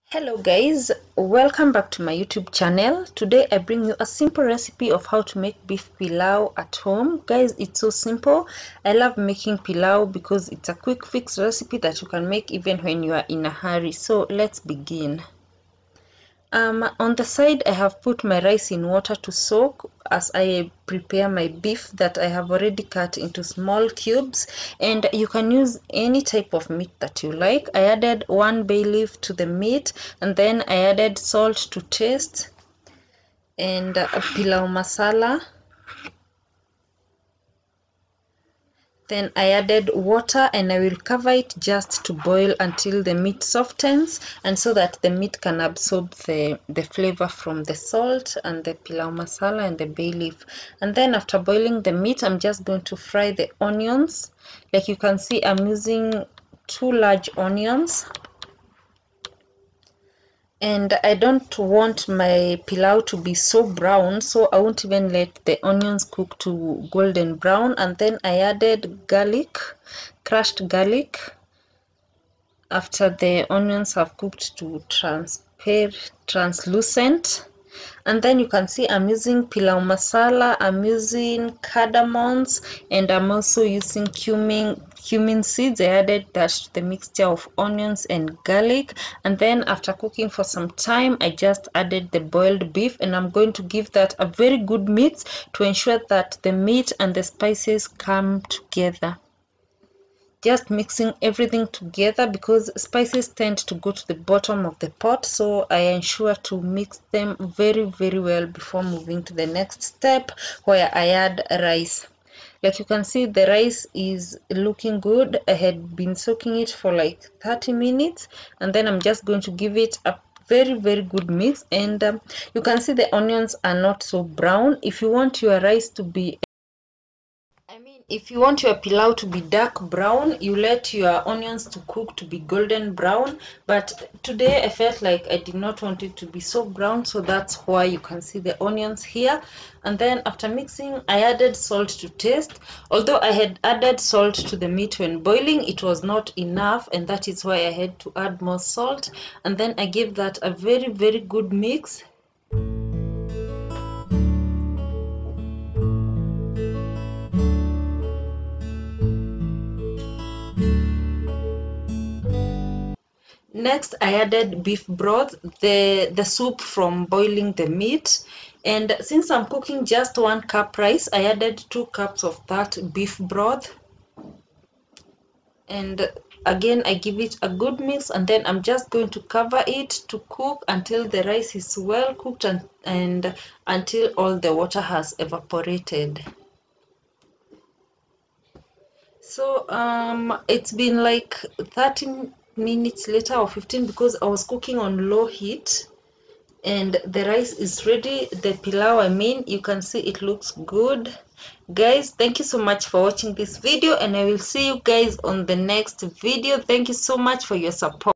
Hello guys, welcome back to my YouTube channel. Today I bring you a simple recipe of how to make beef pilau at home. Guys, it's so simple. I love making pilau because it's a quick fix recipe that you can make even when you are in a hurry. So let's begin. On the side I have put my rice in water to soak as I prepare my beef that I have already cut into small cubes, and you can use any type of meat that you like. I added 1 bay leaf to the meat, and then I added salt to taste and pilau masala. Then I added water and I will cover it just to boil until the meat softens, and so that the meat can absorb the flavor from the salt and the pilau masala and the bay leaf. And then after boiling the meat, I'm just going to fry the onions. Like you can see, I'm using 2 large onions. And I don't want my pilau to be so brown, so I won't even let the onions cook to golden brown. And then I added garlic, crushed garlic, after the onions have cooked to translucent. And then you can see I'm using pilau masala, I'm using cardamoms, and I'm also using cumin seeds. I added that to the mixture of onions and garlic. And then after cooking for some time, I just added the boiled beef, and I'm going to give that a very good mix to ensure that the meat and the spices come together. Just mixing everything together because spices tend to go to the bottom of the pot, so I ensure to mix them very well before moving to the next step, where I add rice. Like you can see, the rice is looking good. I had been soaking it for like 30 minutes, and then I'm just going to give it a very good mix. And you can see the onions are not so brown. If you want your rice to be if you want your pilau to be dark brown, you let your onions to cook to be golden brown. But today I felt like I did not want it to be so brown, so that's why you can see the onions here. And then after mixing, I added salt to taste. Although I had added salt to the meat when boiling, it was not enough, and that is why I had to add more salt. And then I gave that a very good mix. Next, I added beef broth, the soup from boiling the meat. And since I'm cooking just 1 cup rice, I added 2 cups of that beef broth. And again, I give it a good mix, and then I'm just going to cover it to cook until the rice is well cooked and until all the water has evaporated. So it's been like 30 minutes later or 15, because I was cooking on low heat, and the rice is ready. The pilau, you can see it looks good. Guys, thank you so much for watching this video, and I will see you guys on the next video. Thank you so much for your support.